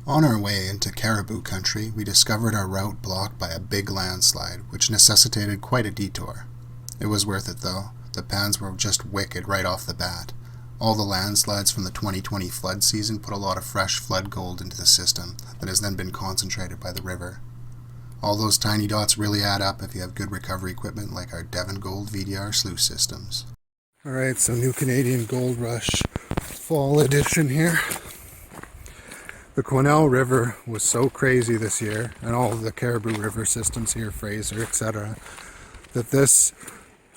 On our way into caribou country, we discovered our route blocked by a big landslide, which necessitated quite a detour. It was worth it though. The pans were just wicked right off the bat. All the landslides from the 2020 flood season put a lot of fresh flood gold into the system that has then been concentrated by the river. All those tiny dots really add up if you have good recovery equipment like our Devon Gold VDR sluice systems. Alright, so new Canadian Gold Rush fall edition here. The Quesnel River was so crazy this year, and all of the Caribou River systems here, Fraser, etc., that this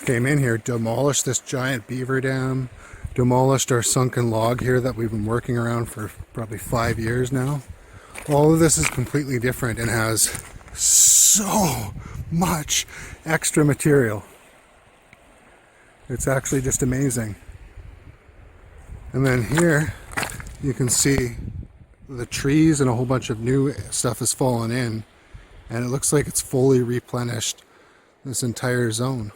came in here, demolished this giant beaver dam, demolished our sunken log here that we've been working around for probably 5 years now. All of this is completely different and has so much extra material. It's actually just amazing. And then here you can see the trees and a whole bunch of new stuff has fallen in, and it looks like it's fully replenished this entire zone.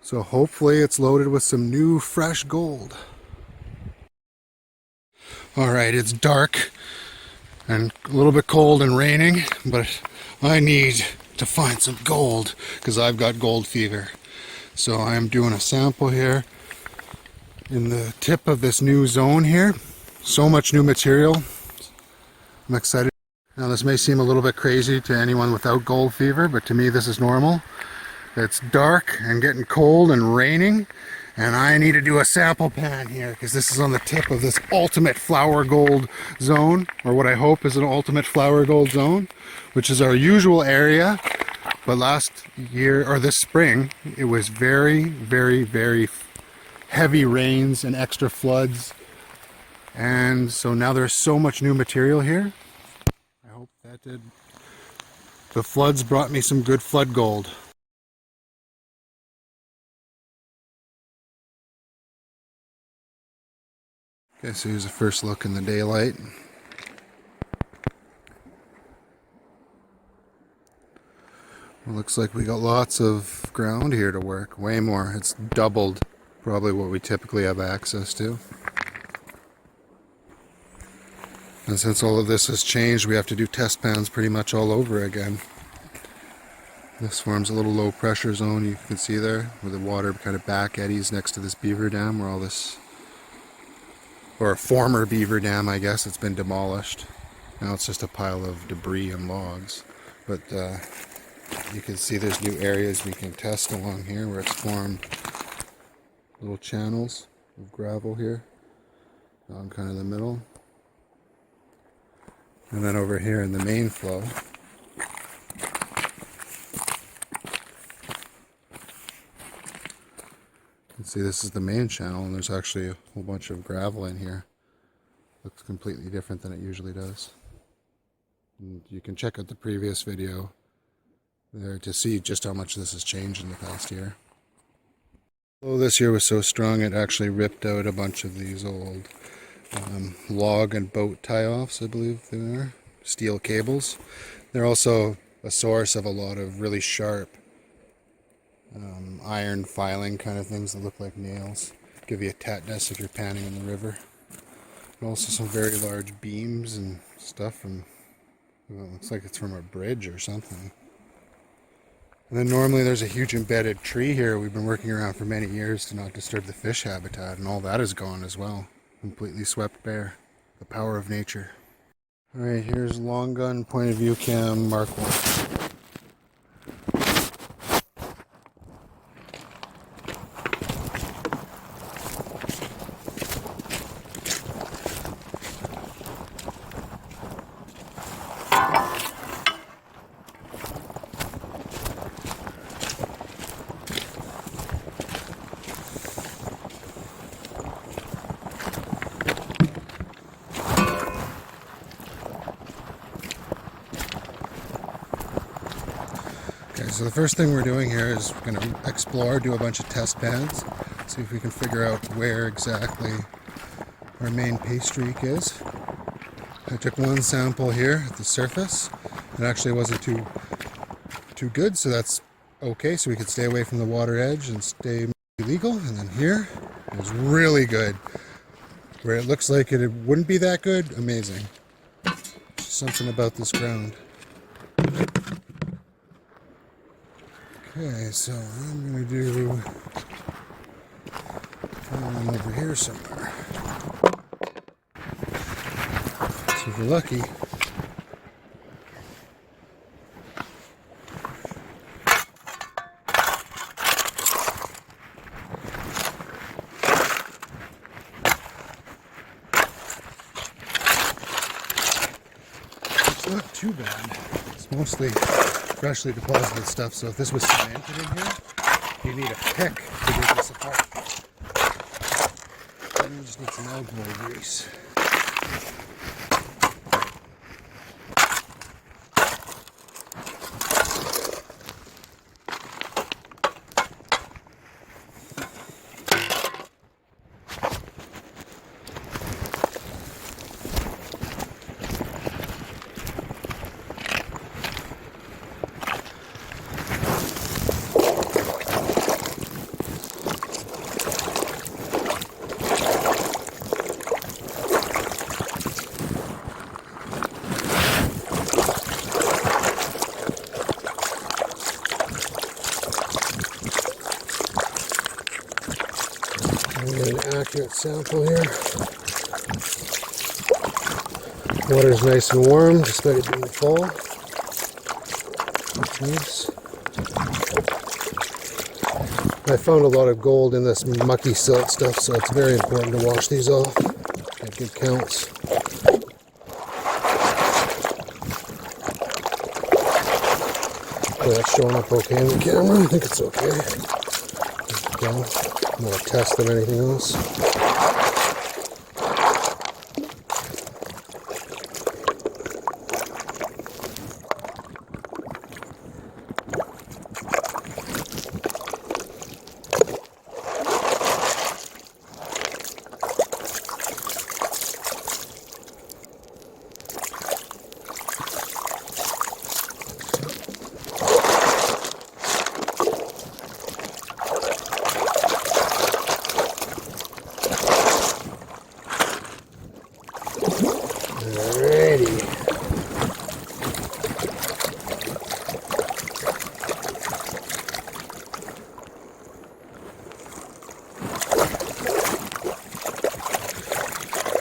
So hopefully it's loaded with some new fresh gold. Alright, it's dark and a little bit cold and raining, but I need to find some gold because I've got gold fever. So I'm doing a sample here in the tip of this new zone here. So much new material. I'm excited. Now this may seem a little bit crazy to anyone without gold fever, but to me this is normal. It's dark and getting cold and raining, and I need to do a sample pan here because this is on the tip of this ultimate flower gold zone, or what I hope is an ultimate flower gold zone, which is our usual area. But last year, or this spring, it was very, very, very heavy rains and extra floods. And so now there's so much new material here. I hope that did. The floods brought me some good flood gold. Okay, so here's a first look in the daylight. It looks like we got lots of ground here to work. Way more. It's doubled probably what we typically have access to. And since all of this has changed, we have to do test pans pretty much all over again. This forms a little low pressure zone, you can see there, where the water kind of back eddies next to this beaver dam, where all this, or a former beaver dam, I guess, it's been demolished. Now it's just a pile of debris and logs. But you can see there's new areas we can test along here where it's formed little channels of gravel here, down kind of the middle. And then over here in the main flow, you can see this is the main channel, and there's actually a whole bunch of gravel in here. Looks completely different than it usually does. And you can check out the previous video there to see just how much this has changed in the past year. The flow this year was so strong it actually ripped out a bunch of these old log and boat tie-offs, I believe they are, steel cables. They're also a source of a lot of really sharp iron filing kind of things that look like nails. Give you a tetanus if you're panning in the river. And also some very large beams and stuff from, well, it looks like it's from a bridge or something. And then normally there's a huge embedded tree here we've been working around for many years to not disturb the fish habitat, and all that is gone as well. Completely swept bare. The power of nature. Alright, here's long gun point of view cam Mark 1. So the first thing we're doing here is we're going to explore, do a bunch of test pans, see if we can figure out where exactly our main paste streak is. I took one sample here at the surface. It actually wasn't too good, so that's okay, so we could stay away from the water edge and stay legal. And then here is really good. Where it looks like it wouldn't be that good, amazing. something about this ground. Okay, so I'm going to do one over here somewhere. So if we're lucky, it's not too bad. It's mostly freshly deposited stuff, so if this was cemented in here, you need a pick to get this apart. And you just need some elbow grease. Accurate sample here. Water's nice and warm, despite it being fall. That's nice. I found a lot of gold in this mucky silt stuff, so it's very important to wash these off. Get good counts. That's showing up okay on the camera. I think it's okay. More a test than anything else.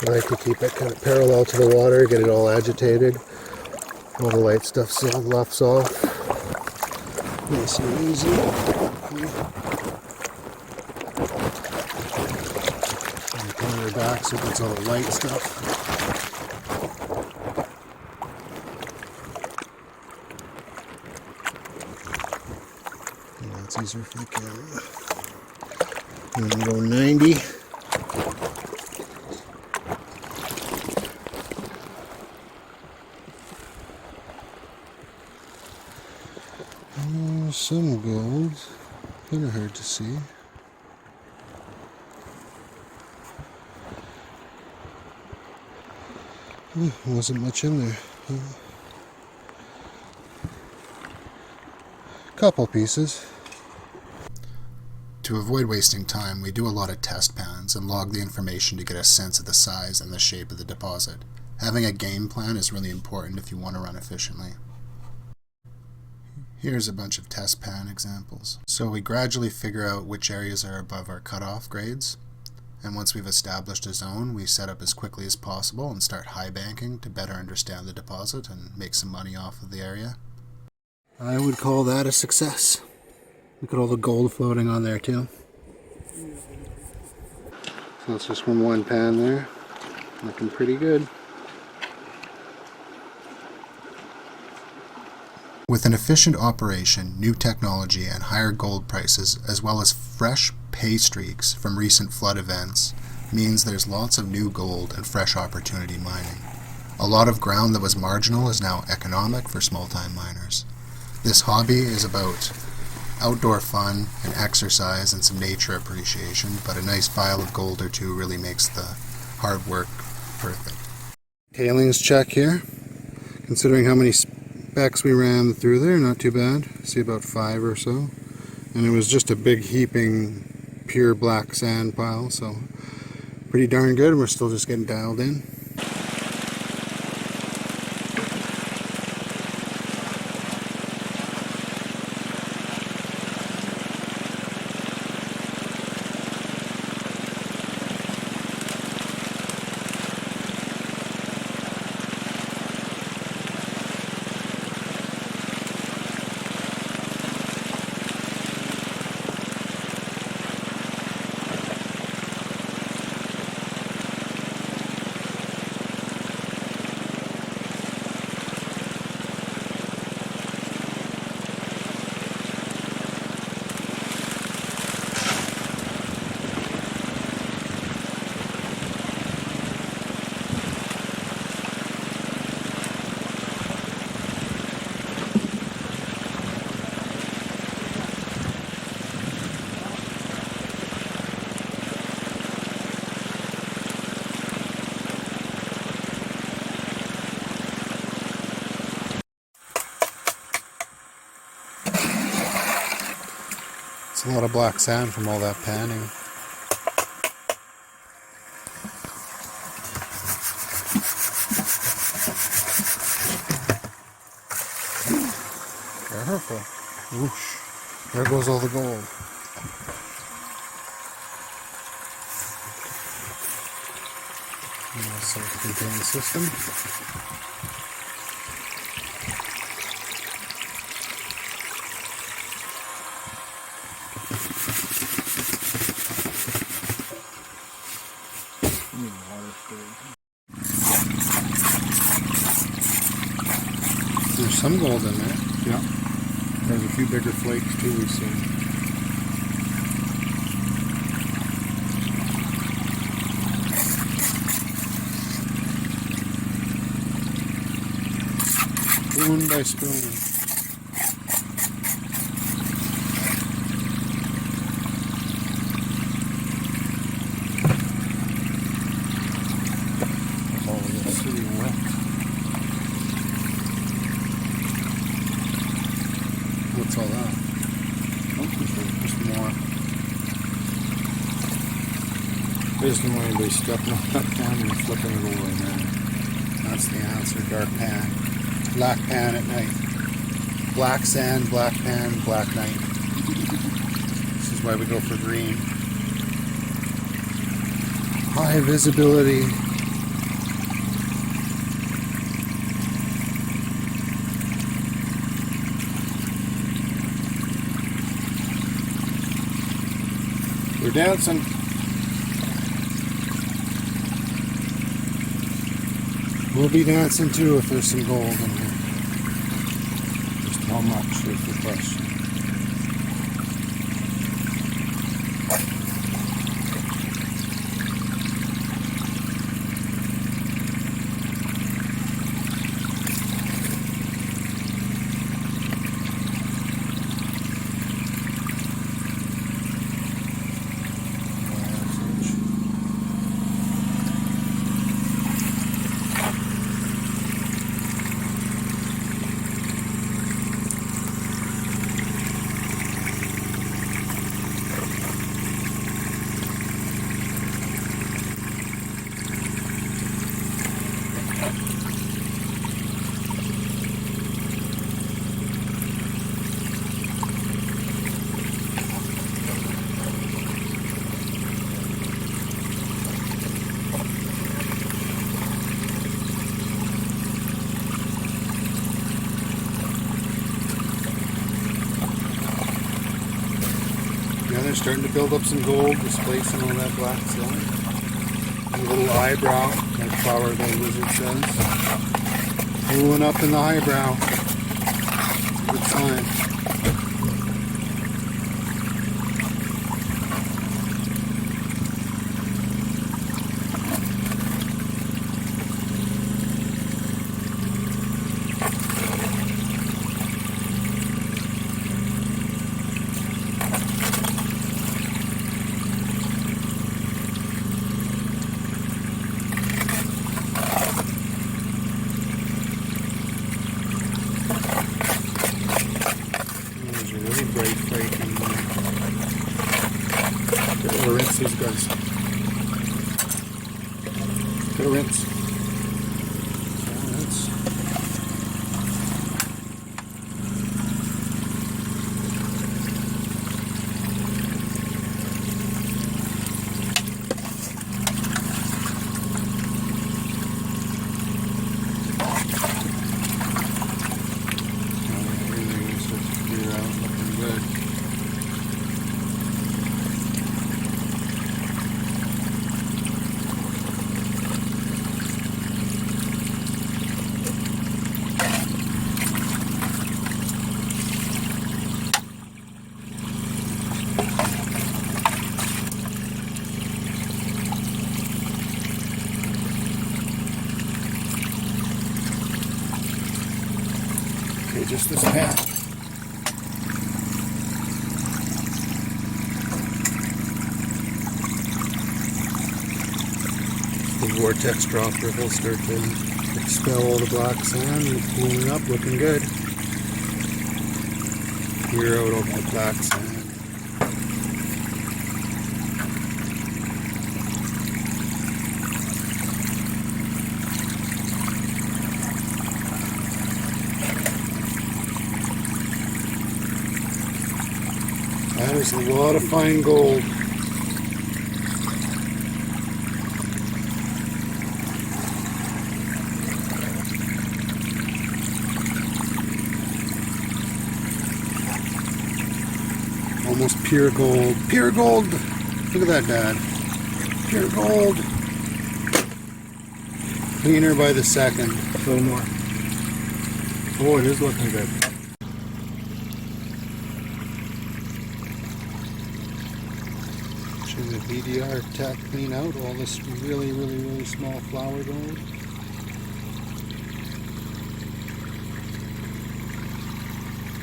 I like to keep it kind of parallel to the water, get it all agitated. All the light stuff luffs off. Nice and easy. And turn her back so it gets all the light stuff. Yeah, it's easier for the camera. And we go 90. Some gold, kind of hard to see. Wasn't much in there. Couple pieces. To avoid wasting time, we do a lot of test pans and log the information to get a sense of the size and the shape of the deposit. Having a game plan is really important if you want to run efficiently. Here's a bunch of test pan examples. So we gradually figure out which areas are above our cutoff grades, and once we've established a zone, we set up as quickly as possible and start high banking to better understand the deposit and make some money off of the area. I would call that a success. Look at all the gold floating on there too. So it's just from one pan there, looking pretty good. With an efficient operation, new technology, and higher gold prices, as well as fresh pay streaks from recent flood events, means there's lots of new gold and fresh opportunity mining. A lot of ground that was marginal is now economic for small-time miners. This hobby is about outdoor fun and exercise and some nature appreciation, but a nice vial of gold or two really makes the hard work perfect. Tailings check here. Considering how many specs we ran through there, not too bad. See about 5 or so. And it was just a big heaping pure black sand pile, so pretty darn good. We're still just getting dialed in. It's a lot of black sand from all that panning. Careful. Whoosh. There goes all the gold. Self-contained system. There's some gold in there. Yeah. There's a few bigger flakes too, we see. Spoon by spoon. Oh, it's sitting wet. What's all that? Just more. There's no way they stepping on that pan and flipping it over now. That's the answer. Dark pan. Black pan at night. Black sand, black pan, black night. This is why we go for green. High visibility. We're dancing. We'll be dancing too if there's some gold in here. Just how much is the question. Yeah, they're starting to build up some gold, displacing all that black sand. A little eyebrow, like Flower the Lizard says. Cooling up in the eyebrow. Good sign. Rinse these guys. Get a rinse. Rinse. Everything is just clear out, looking good. Okay, just this pan. The vortex dropper will start to expel all the black sand. It's cooling up, looking good. Clear out all the black sand. There's a lot of fine gold. Almost pure gold. Pure gold! Look at that, Dad. Pure gold. Cleaner by the second. A little more. Oh, it is looking good. Should the VDR tech clean out all this really small flour gold?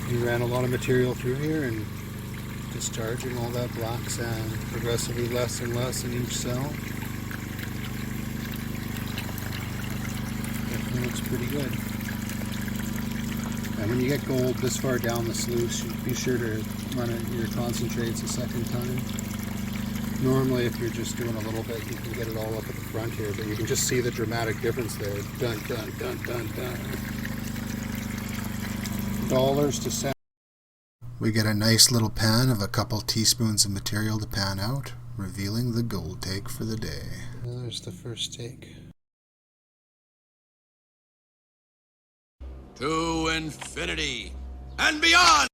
We ran a lot of material through here and discharging all that black sand progressively less and less in each cell. Definitely looks pretty good. And when you get gold this far down the sluice, be sure to run your concentrates a second time. Normally if you're just doing a little bit, you can get it all up at the front here, but you can just see the dramatic difference there. Dun dun dun dun dun. Dollars to cents. We get a nice little pan of a couple teaspoons of material to pan out, revealing the gold take for the day. There's the first take. To infinity and beyond!